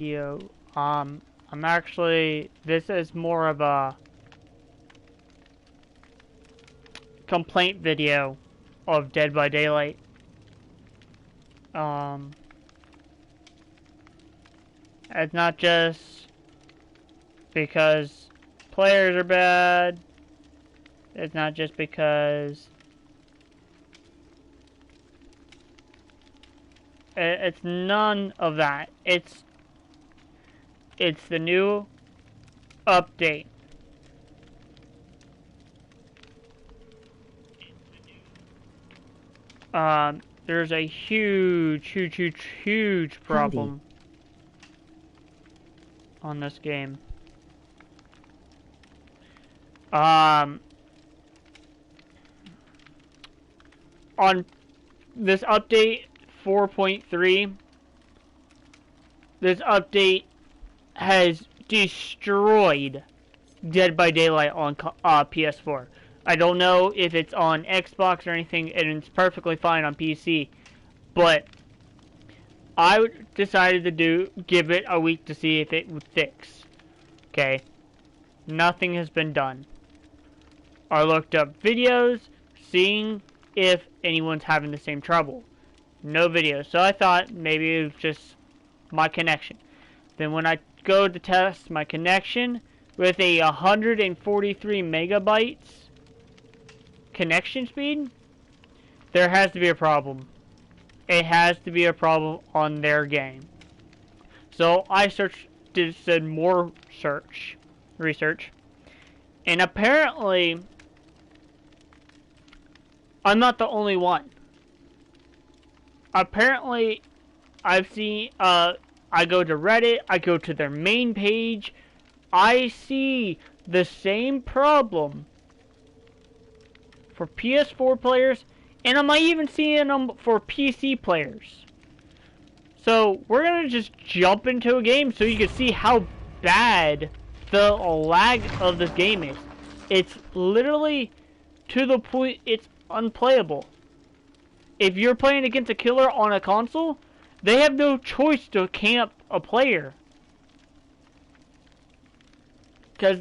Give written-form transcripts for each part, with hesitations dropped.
video. I'm actually, this is more of a complaint video of Dead by Daylight. It's not just because players are bad. It's not just because it's none of that. It's the new update. There's a huge problem on this game. On this update 4.3, this update has destroyed Dead by Daylight on PS4. I don't know if it's on Xbox or anything, and it's perfectly fine on PC. But I decided to give it a week to see if it would fix. Okay, nothing has been done. I looked up videos, seeing if anyone's having the same trouble. No videos, so I thought maybe it was just my connection. Then when I go to test my connection with a 143 megabytes connection speed, there has to be a problem. It has to be a problem on their game. So I did some more research, and apparently I'm not the only one. Apparently, I've seen, I go to Reddit, I go to their main page, I see the same problem for PS4 players, and am I even seeing them for PC players? So, we're gonna just jump into a game so you can see how bad the lag of this game is. It's literally to the point it's unplayable. If you're playing against a killer on a console, they have no choice to camp a player, because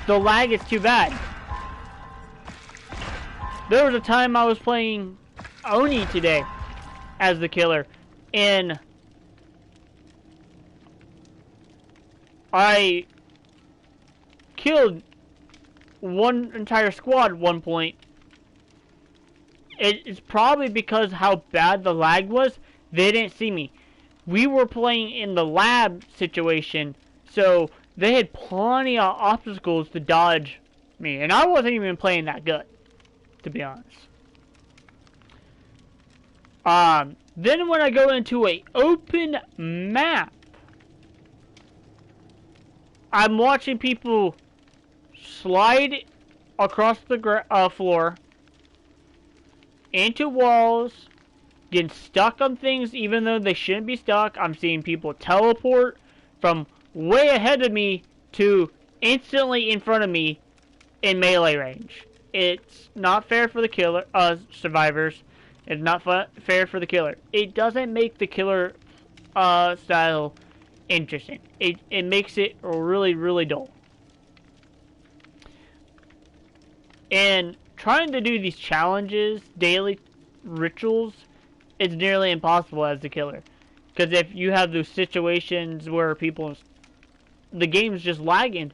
the lag is too bad. There was a time I was playing Oni today as the killer, and I killed one entire squad at one point. It's probably because how bad the lag was, they didn't see me. We were playing in the lab situation, so they had plenty of obstacles to dodge me, and I wasn't even playing that good, to be honest. Then when I go into an open map, I'm watching people slide across the floor, into walls, getting stuck on things even though they shouldn't be stuck. I'm seeing people teleport from way ahead of me to instantly in front of me in melee range. It's not fair for the killer, survivors. It's not fair for the killer. It doesn't make the killer style interesting. It makes it really dull. And trying to do these challenges, daily rituals, it's nearly impossible as the killer. Because if you have those situations where the game's just lagging,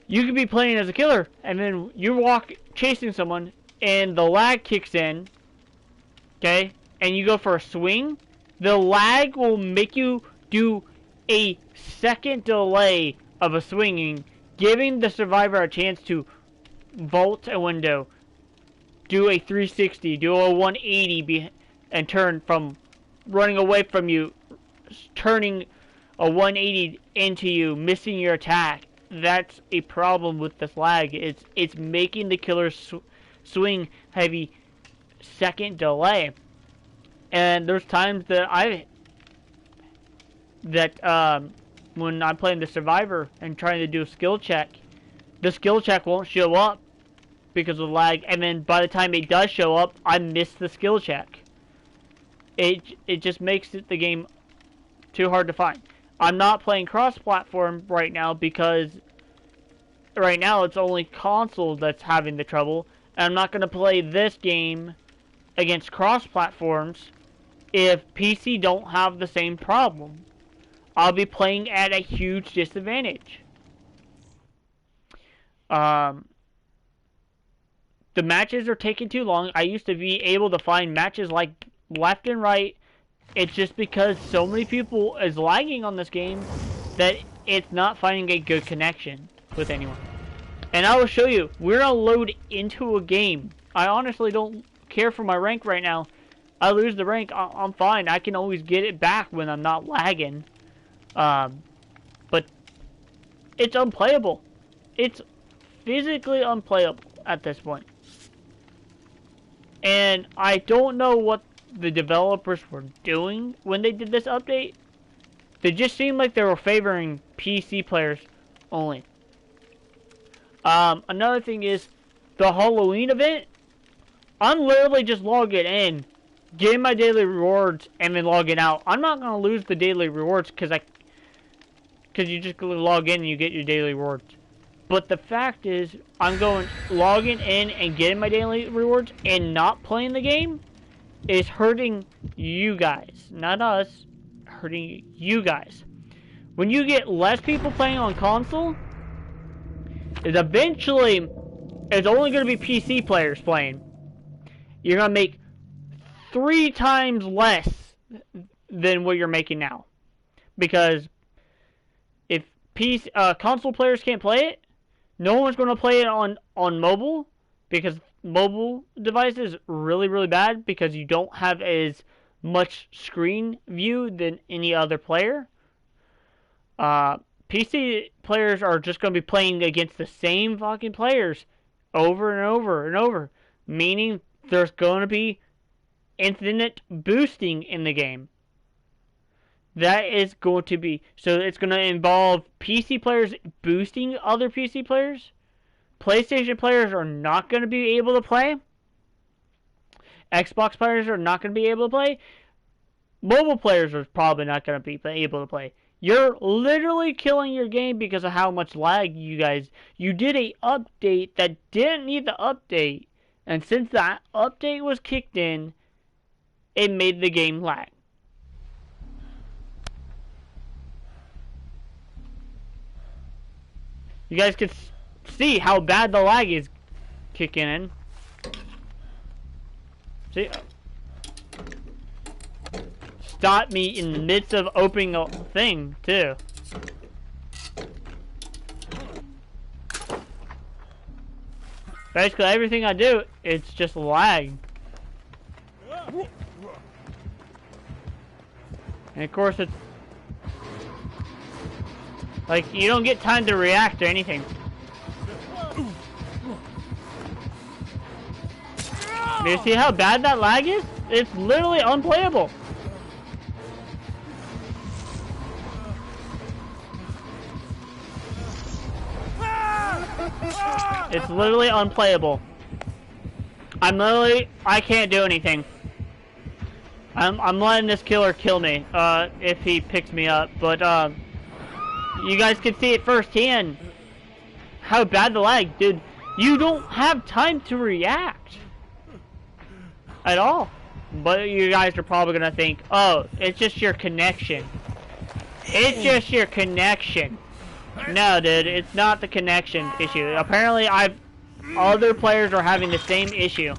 you could be playing as a killer, and then you chasing someone, and the lag kicks in, okay, and you go for a swing, the lag will make you do a second delay of a swinging, giving the survivor a chance to vault a window, do a 360, do a 180, and turn from running away from you, turning a 180 into you, missing your attack. That's a problem with this lag. It's making the killer swing heavy second delay. And there's times that when I'm playing the survivor and trying to do a skill check, the skill check won't show up because of lag, and then by the time it does show up, I miss the skill check. It just makes the game too hard to find. I'm not playing cross-platform right now because right now it's only console that's having the trouble. And I'm not going to play this game against cross-platforms if PC don't have the same problem. I'll be playing at a huge disadvantage. The matches are taking too long. I used to be able to find matches like left and right. It's just because so many people is lagging on this game that it's not finding a good connection with anyone. And I will show you, we're gonna load into a game. I honestly don't care for my rank right now. I lose the rank, I'm fine. I can always get it back when I'm not lagging. But it's unplayable. It's physically unplayable at this point. And I don't know what the developers were doing when they did this update. They just seemed like they were favoring PC players only. Another thing is the Halloween event. I'm literally just logging in, getting my daily rewards, and then logging out. I'm not gonna lose the daily rewards because you just log in and you get your daily rewards. But the fact is, I'm logging in and getting my daily rewards and not playing the game is hurting you guys, not us, hurting you guys. When you get less people playing on console, is eventually it's only going to be PC players playing. You're going to make 3 times less than what you're making now, because if console players can't play it, no one's going to play it on mobile, because mobile device is really, really bad because you don't have as much screen view than any other player. PC players are just going to be playing against the same fucking players over and over and over, meaning there's going to be infinite boosting in the game. That is going to be, so it's going to involve PC players boosting other PC players. PlayStation players are not going to be able to play. Xbox players are not going to be able to play. Mobile players are probably not going to be able to play. You're literally killing your game because of how much lag you did a update that didn't need the update. And since that update was kicked in, it made the game lag. You guys can see how bad the lag is kicking in. See? Stop me in the midst of opening a thing, too. Basically, everything I do, it's just lag. And of course, it's like, you don't get time to react or anything. Do you see how bad that lag is? It's literally unplayable. It's literally unplayable. I can't do anything. I'm letting this killer kill me, if he picks me up, but, you guys can see it firsthand. How bad the lag, dude. You don't have time to react. At all. But you guys are probably gonna think, oh, it's just your connection. It's just your connection. No, dude, it's not the connection issue. Apparently, other players are having the same issue.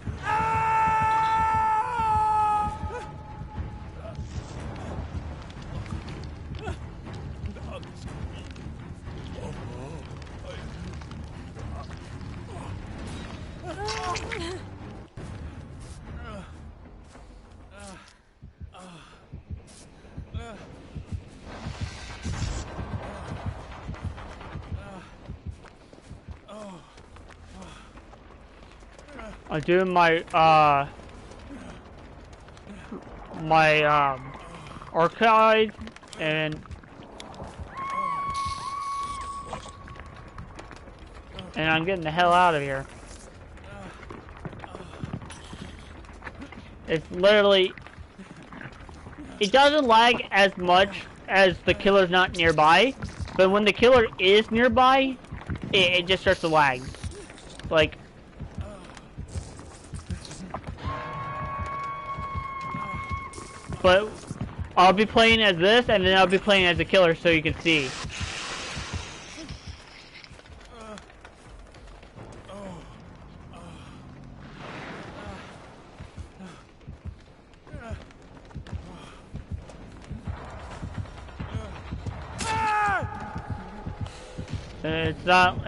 I'm doing my archive and I'm getting the hell out of here. It's literally, it doesn't lag as much as the killer's not nearby. But when the killer is nearby, it just starts to lag. Like, but I'll be playing as this, and then I'll be playing as the killer so you can see.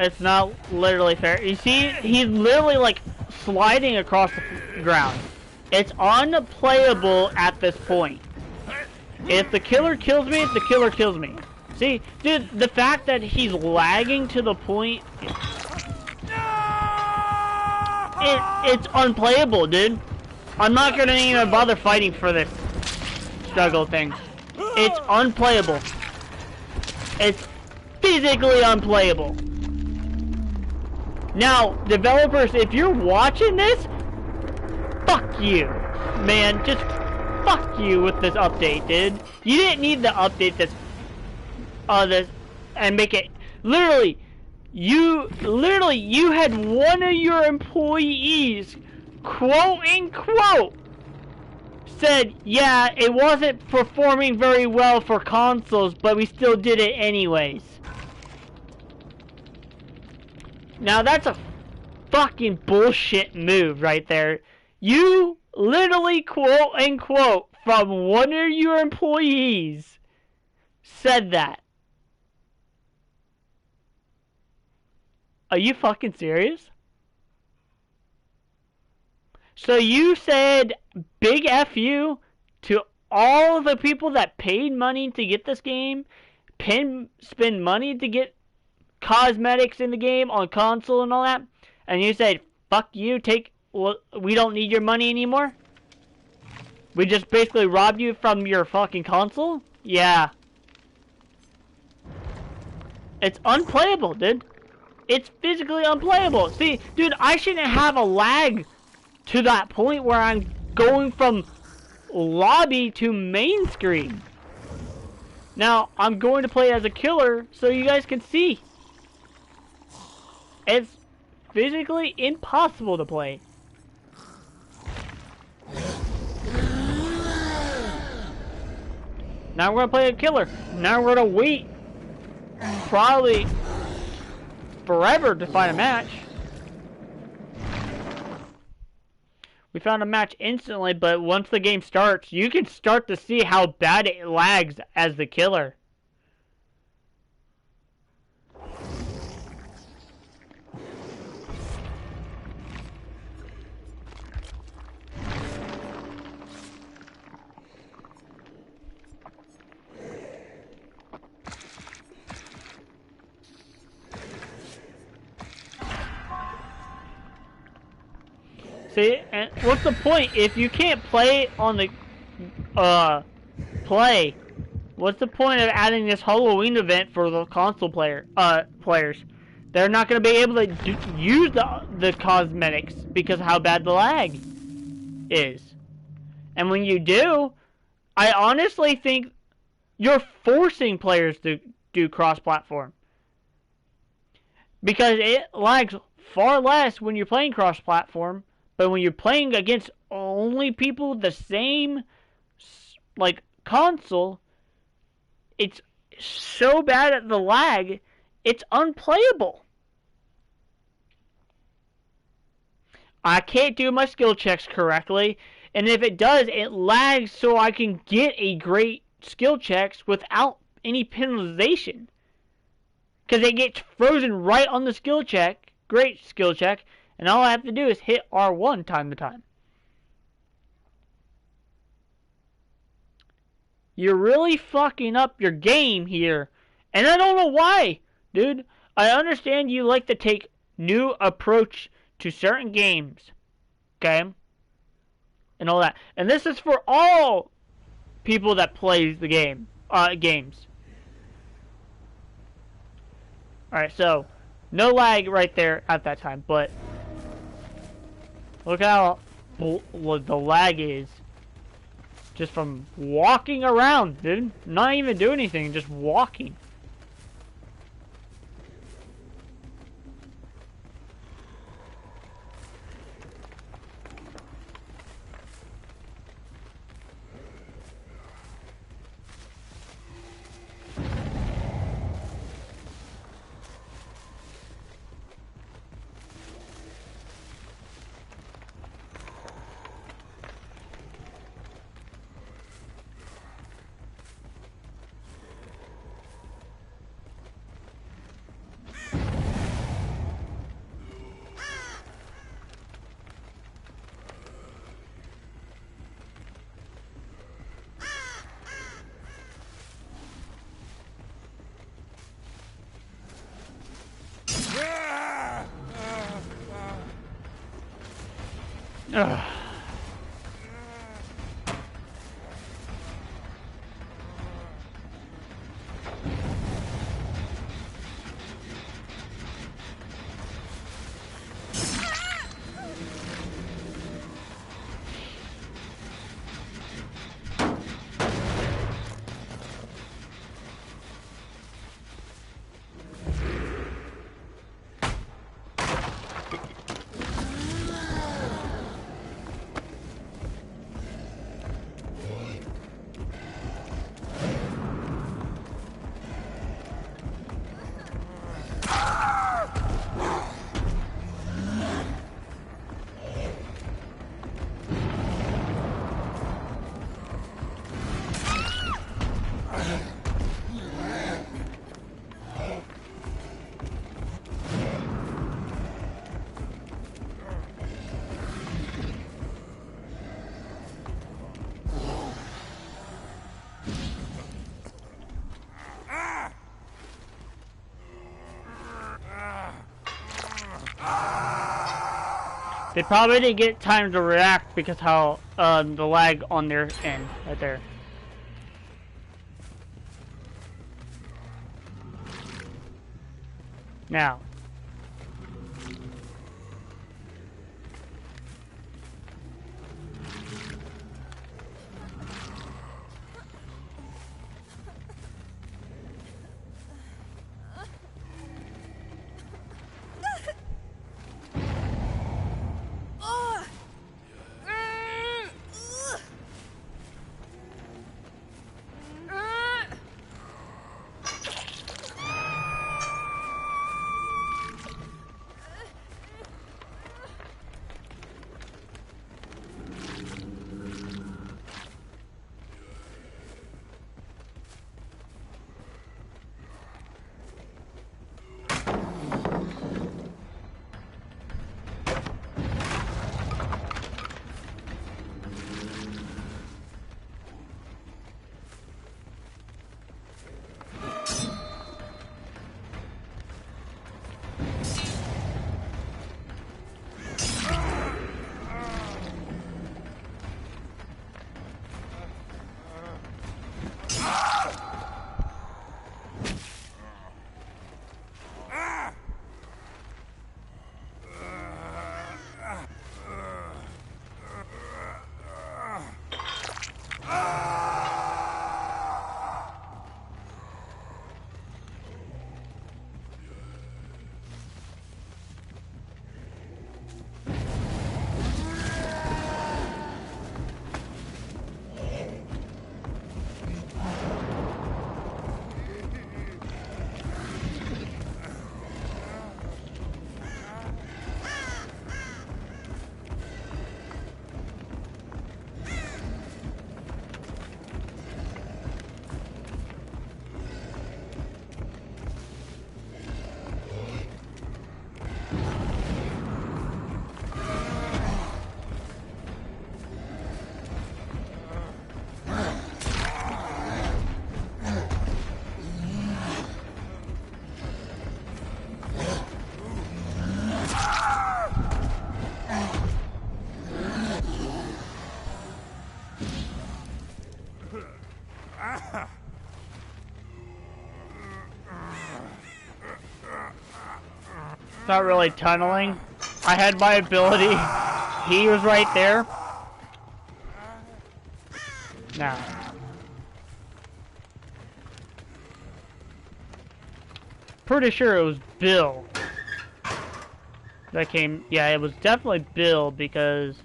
It's not literally fair. You see, he's literally like sliding across the ground. It's unplayable at this point. If the killer kills me, the killer kills me. See, dude, the fact that he's lagging to the point, it's unplayable, dude. I'm not gonna even bother fighting for this struggle thing. It's unplayable. It's physically unplayable. Now, developers, if you're watching this, fuck you, man. Just fuck you with this update, dude. You didn't need to update this, and make it. Literally, you had one of your employees, quote unquote, said, yeah, it wasn't performing very well for consoles, but we still did it anyways. Now that's a fucking bullshit move right there. You literally, quote unquote, from one of your employees said that. Are you fucking serious? So you said big F you to all the people that paid money to get this game, spend money to get cosmetics in the game on console and all that, and you said, fuck you, we don't need your money anymore? We just basically robbed you from your fucking console? Yeah. It's unplayable, dude. It's physically unplayable. See, dude, I shouldn't have a lag to that point where I'm going from lobby to main screen. Now, I'm going to play as a killer so you guys can see. It's physically impossible to play. Now we're gonna play a killer. Now we're gonna wait probably forever to find a match. We found a match instantly, but once the game starts, you can start to see how bad it lags as the killer. See, and what's the point if you can't play on the what's the point of adding this Halloween event for the console players? They're not going to be able to use the cosmetics because of how bad the lag is. And when you do, I honestly think you're forcing players to do cross-platform. Because it lags far less when you're playing cross-platform. But when you're playing against only people with the same, like, console, it's so bad at the lag, it's unplayable. I can't do my skill checks correctly, and if it does, it lags so I can get a great skill checks without any penalization. Because it gets frozen right on the skill check, great skill check, and all I have to do is hit R1 time to time. You're really fucking up your game here. And I don't know why, dude. I understand you like to take new approach to certain games. Okay? And all that. And this is for all people that plays the games. Alright, so no lag right there at that time, but look how the lag is Just from walking around, dude. Not even doing anything, just walking. Ugh. They probably didn't get time to react because how the lag on their end right there. Now. Not really tunneling. I had my ability. He was right there. Now. Pretty sure it was Bill that came. Yeah, it was definitely Bill because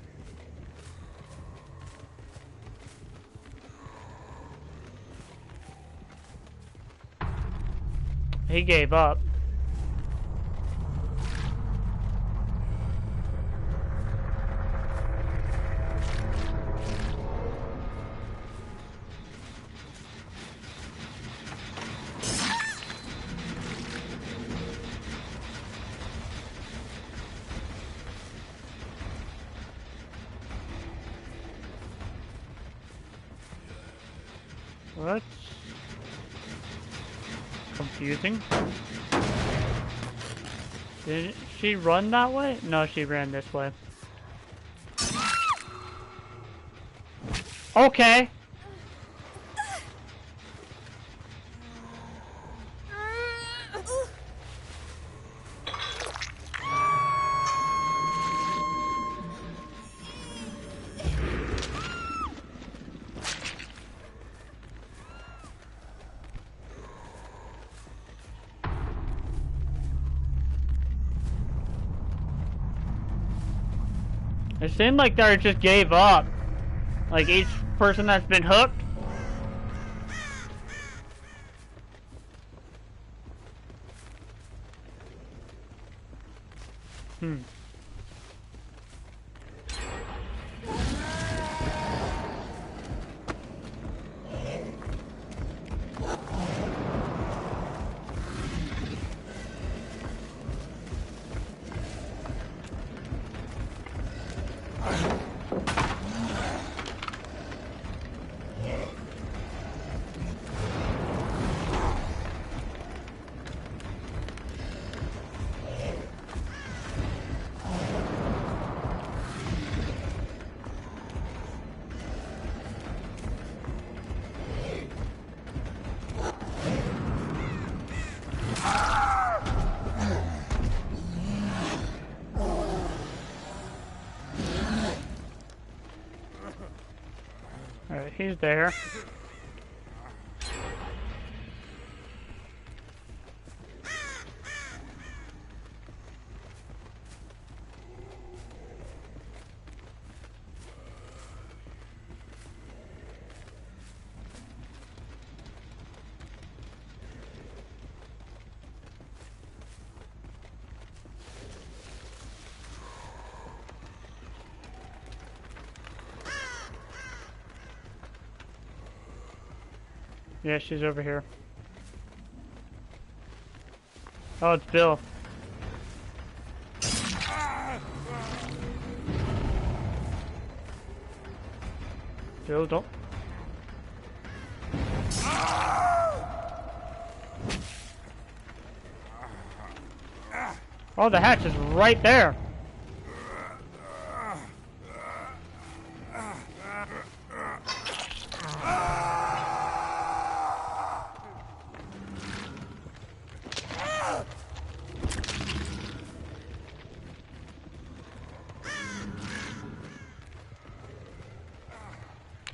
he gave up. That's confusing. Did she run that way? No, she ran this way. Okay. It seemed like they just gave up. Like each person that's been hooked. Alright, he's there. Yeah, she's over here. Oh, it's Bill. Bill, don't. Oh, the hatch is right there.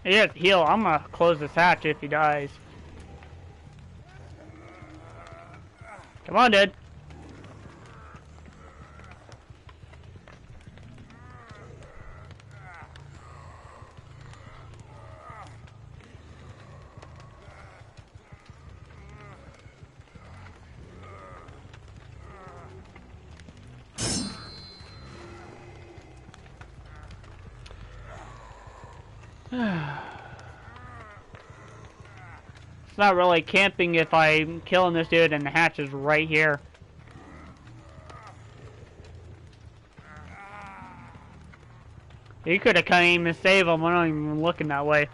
He has heal. I'm gonna close this hatch if he dies. Come on, dude. It's not really camping if I'm killing this dude and the hatch is right here. You could have came and saved him. I'm not even looking that way.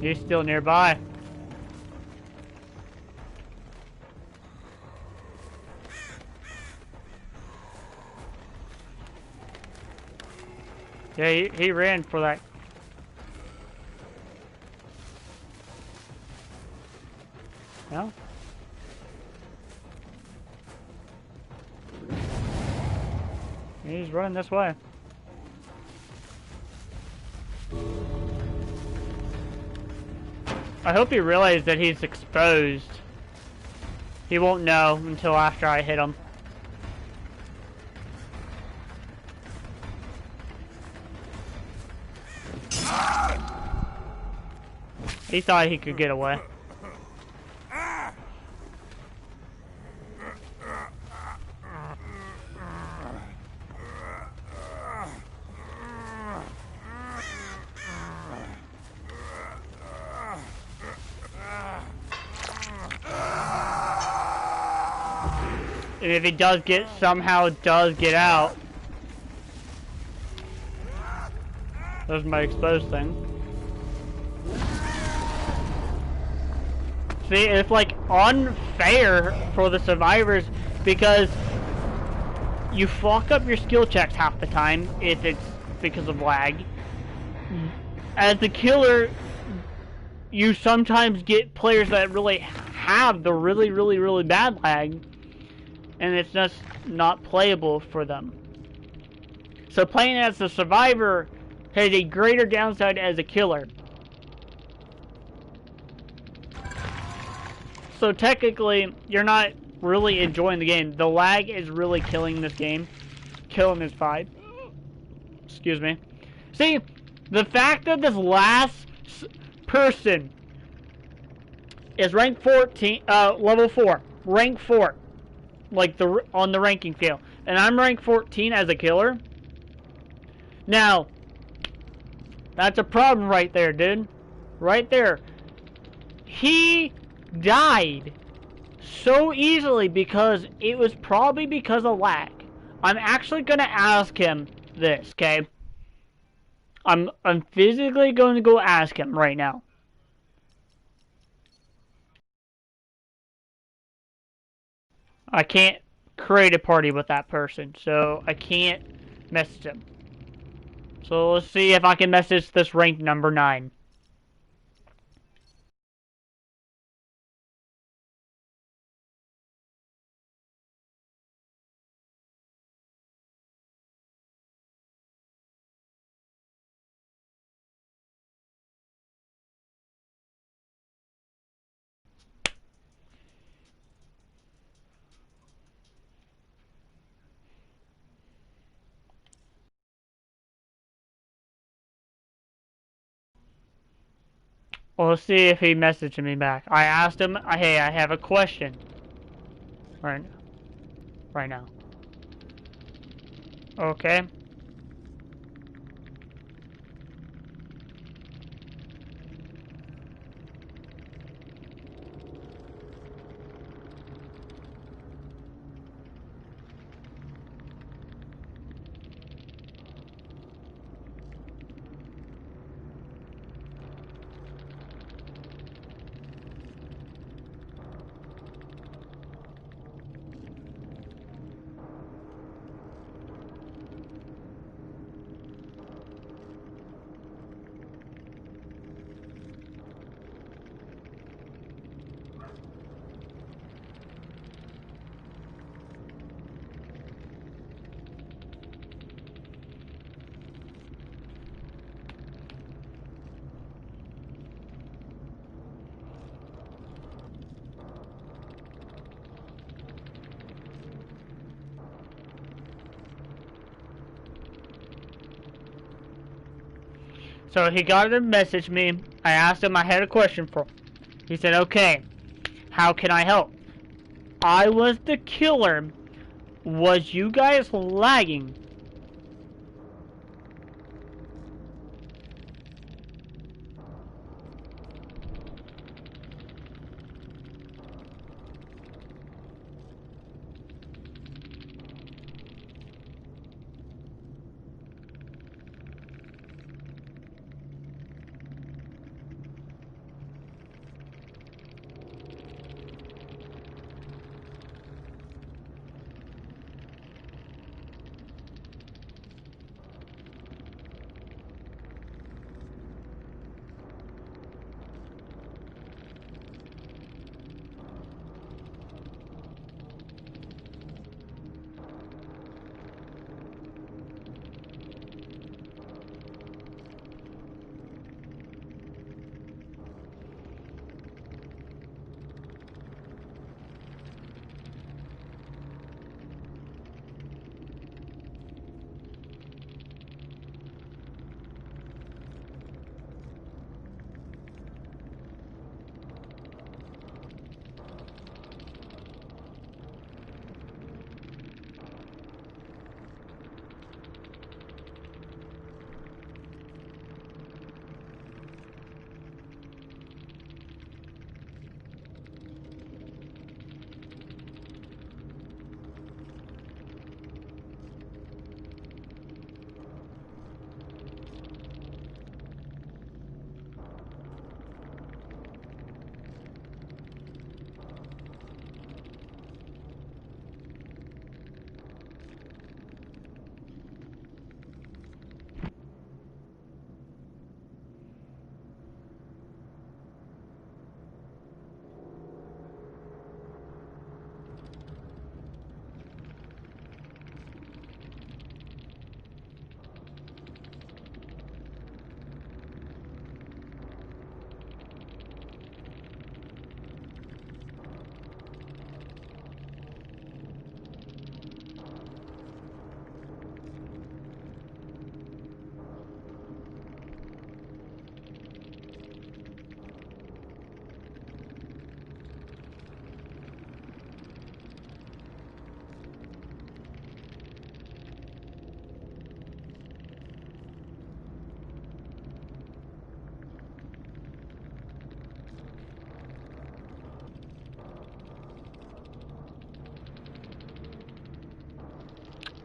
He's still nearby. Yeah, he ran for that. No? He's running this way. I hope he realized that he's exposed. He won't know until after I hit him. He thought he could get away. And if he does somehow does get out, there's my exposed thing. See, it's like unfair for the survivors because you fuck up your skill checks half the time if it's because of lag. As the killer, you sometimes get players that really have the really bad lag, and it's just not playable for them. So playing as the survivor has a greater downside as a killer. So technically, you're not really enjoying the game. The lag is really killing this game. Killing this fight. Excuse me. See, the fact that this last person is rank 14, level 4, rank 4, like on the ranking scale, and I'm rank 14 as a killer. Now, that's a problem right there, dude. Right there. He died so easily because it was probably because of lag. I'm actually gonna ask him this, okay? I'm physically going to go ask him right now. I can't create a party with that person, so I can't message him. So let's see if I can message this rank number 9. Well, let's see if he messaged me back. I asked him, hey, I have a question. Right now. Okay. So he got to message me. I asked him, I had a question for him. He said, okay, how can I help? I was the killer. Was you guys lagging?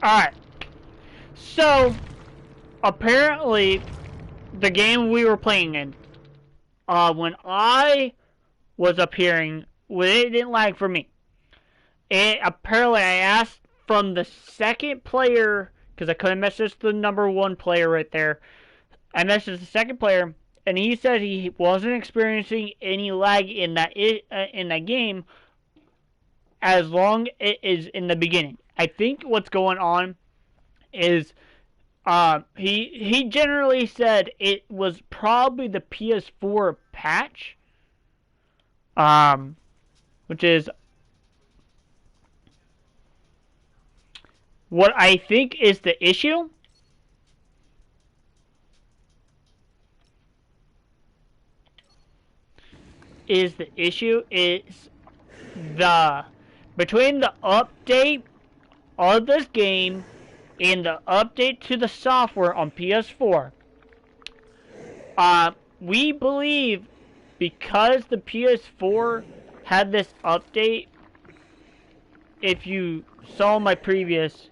Alright. So, apparently, the game we were playing in, when I was appearing, it didn't lag for me. Apparently, I asked from the second player, because I couldn't message the number 1 player right there. I messaged the second player, and he said he wasn't experiencing any lag in that game as long as it is in the beginning. I think what's going on is he generally said it was probably the ps4 patch, which is what I think is the issue. Is between the update of this game and the update to the software on PS4. We believe because the PS4 had this update, if you saw my previous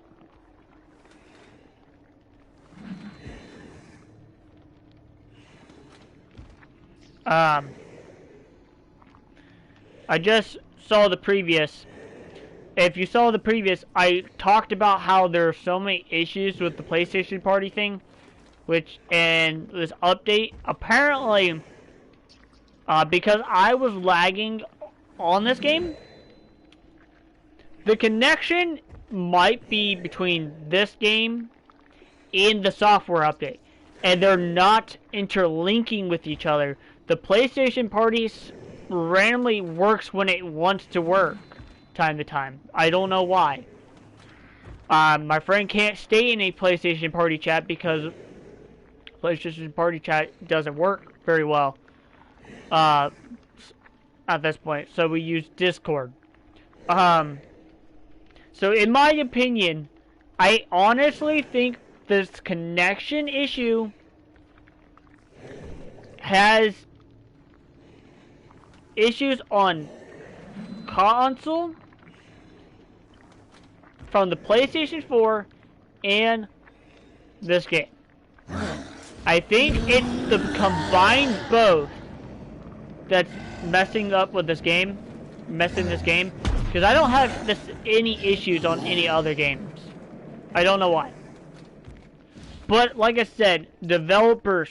I just saw the previous. If you saw the previous, I talked about how there are so many issues with the PlayStation Party thing, and this update, apparently, because I was lagging on this game, the connection might be between this game and the software update, and they're not interlinking with each other. The PlayStation Party randomly works when it wants to work, time to time. I don't know why. My friend can't stay in a PlayStation Party chat because PlayStation Party chat doesn't work very well at this point, so we use Discord. So in my opinion, I honestly think this connection issue has issues on console from the PlayStation 4 and this game. I think it's the combined both that's messing this game, because I don't have any issues on any other games. I don't know why. But like I said, developers,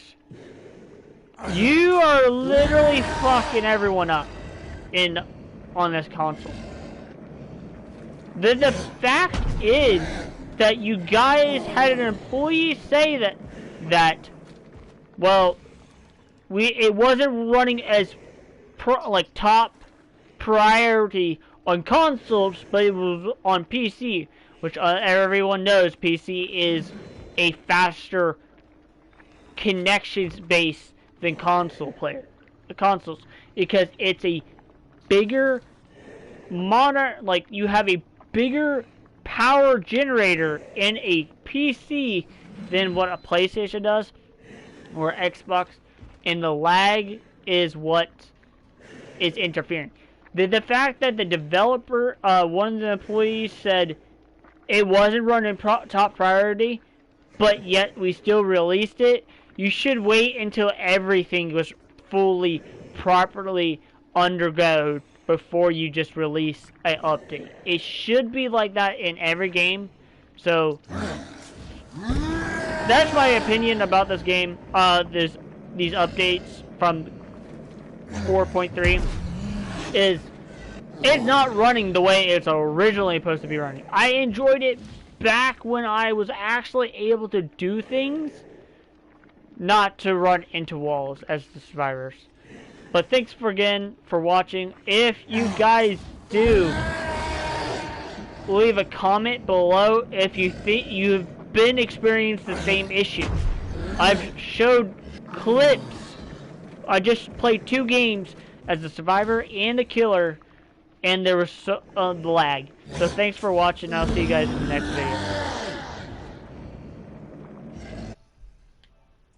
you are literally fucking everyone up on this console. The fact is that you guys had an employee say that well, it wasn't running as top priority on consoles, but it was on PC, which everyone knows PC is a faster connections base than consoles, because it's a bigger you have a bigger power generator in a PC than what a PlayStation does or Xbox, and the lag is what is interfering. The fact that the developer, one of the employees said it wasn't running top priority, but yet we still released it, you should wait until everything was fully, properly undergo before you just release an update. It should be like that in every game. So that's my opinion about this game. These updates from 4.3 is it's not running the way it's originally supposed to be running. I enjoyed it back when I was actually able to do things, not to run into walls as the survivors. But thanks again for watching. If you guys do, leave a comment below if you think you've been experiencing the same issue. I've showed clips. I just played 2 games as a survivor and a killer, and there was lag. So thanks for watching. I'll see you guys in the next video.